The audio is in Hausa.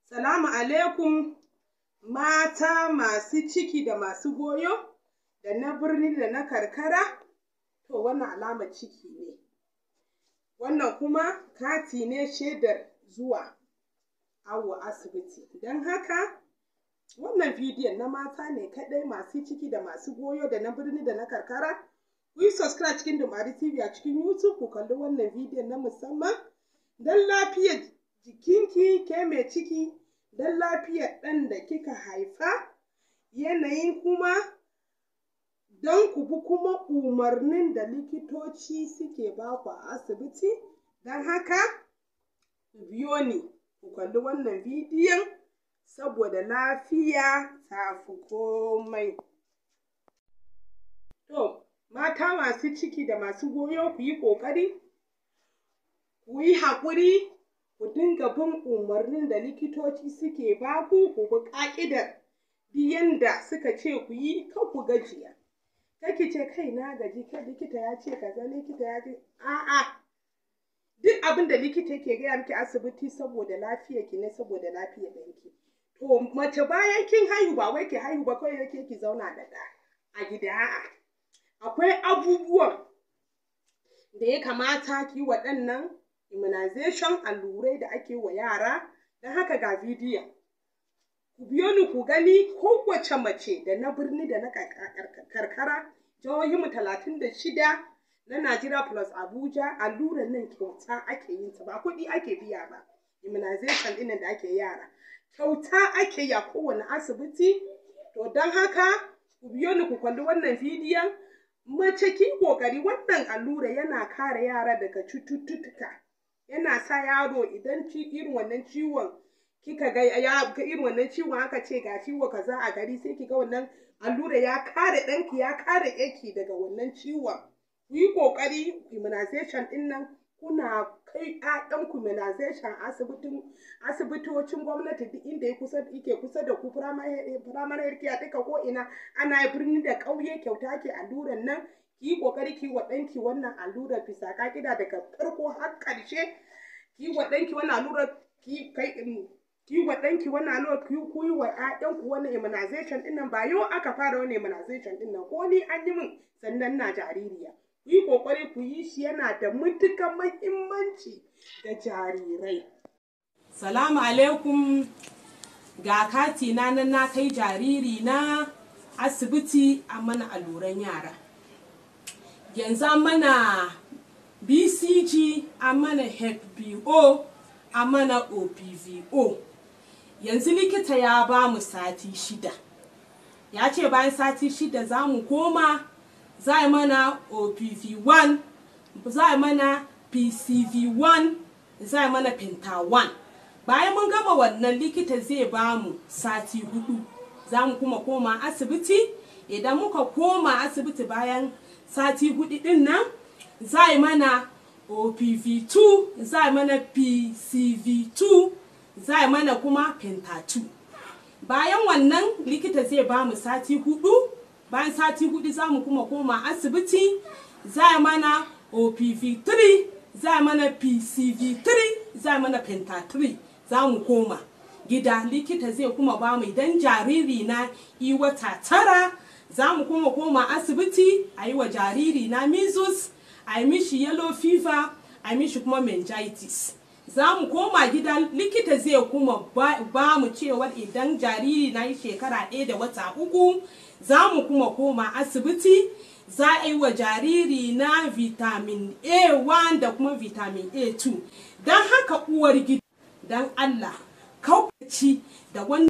Salamu alaikum mata masu ciki da masu goyo da na birni da na karkara. To wannan alamar ciki ne. Wannan kuma kati ne shaidar zuwa awo asibiti. Don haka wannan bidiyon na mata ne kaɗai masu ciki da masu goyo da na birni da na karkara. Ku yi subscribe cikin DUMBARU TV a cikin YouTube ku kalli wannan bidiyon na musamman don lafiyar jikinki ke mai ciki, don lafiyar ɗan da kika haifa, yanayin kuma don ku bi kuma umarnin da likitoci suke baku a asibiti. Don haka ku biyo ni ku kalli wannan bidiyon saboda lafiya ta fi komai. To mata masu ciki da masu goyo ku yi ƙoƙari, ku yi haƙuri, ku dinga bin umarnin da likitoci suke baku, ku bi ƙa'idar yanda suka ce ku yi, kar ku gajiya. Kar ki ce kai na gaji, kai likita ya ce kaza, likita ya ce a'a. Duk abin da likita yake gaya miki asibiti saboda lafiyarki ne, saboda lafiyar ɗanki. To mace bayan kin haihu ba wai ki haihu ba kawai yake ki zauna da ɗa a gida, a'a. Akwai abubuwan da ya kamata ki waɗannan immunization allurai da ake wa yara. Don haka ga bidiyon. Ku biyo ni ku gani kowace mace da na birni da na karkara, jihohinmu 36 na Najeriya plus Abuja, allurar nan kyauta ake yin ta, ba kuɗi ake biya ba. Immunization ɗin da ake yara kyauta ake yi a kowane asibiti. To don haka ku biyo ni ku kalli wannan bidiyon. Mace ki ƙoƙari, wannan allura yana kare yara daga cututtuka. Yana sa yaro idan irin wannan ciwon kika ga irin wannan ciwon aka ce ga ciwo kaza a gari, sai kiga wannan allura ya kare ɗanki, ya kare ƴarki daga wannan ciwon. Ku yi ƙoƙari immunization ɗin nan kuna kai ƴaƴanku immunization asibitocin gwamnati duk inda yake kusa da ku, primary health care duka ko ina ana birni da ƙauye kyauta ake alluran nan. Ki yi ƙoƙari ki yi wa ɗanki wannan allurar bisa ƙa'ida daga farko har ƙarshe. Ki yi wa ɗanki wannan allurar, ku yi wa ƴaƴanku wannan immunization ɗin nan. Ba yau aka fara wannan immunization ɗin nan, ko ni an yi min sannan na jaririya. Ku yi ƙoƙari ku yi shi, yana da matuƙar muhimmanci ga jarirai. Salamu alaikum, ga kati na kai jariri na asibiti a mana alluran yara. Yanzu an mana BCG, an mana HBO, an mana OPVO. Yanzu likita ya ba mu sati 6. Ya ce bayan sati 6 za mu koma, za a mana OPV1, za a mana PCV1, za a mana Penta1. Bayan mun gama wannan likita zai ba mu sati 4. Za mu kuma koma asibiti. Idan muka koma asibiti bayan sati 4 din nan, za a mana OPV2, za a mana PCV2, za a mana kuma Penta2. Bayan wannan likita zai ba mu sati 4. Bayan sati 4 za mu kuma koma asibiti, za a mana OPV3, za a mana PCV3, za a mana Penta3. Za mu koma gida, likita zai kuma ba mu, idan jariri na yi wata 9, za mu kuma koma asibiti a yi wa jariri na measles, a yi mishi yellow fever, a yi mishi kuma meningitis. Za mu koma gida, likita zai kuma ba mu cewar idan jariri na yi shekara 1 da wata 3, za mu kuma koma asibiti, za a yi wa jariri na vitamin A1 da kuma vitamin A2. Don haka uwar gida, don Allah, kauci da wannan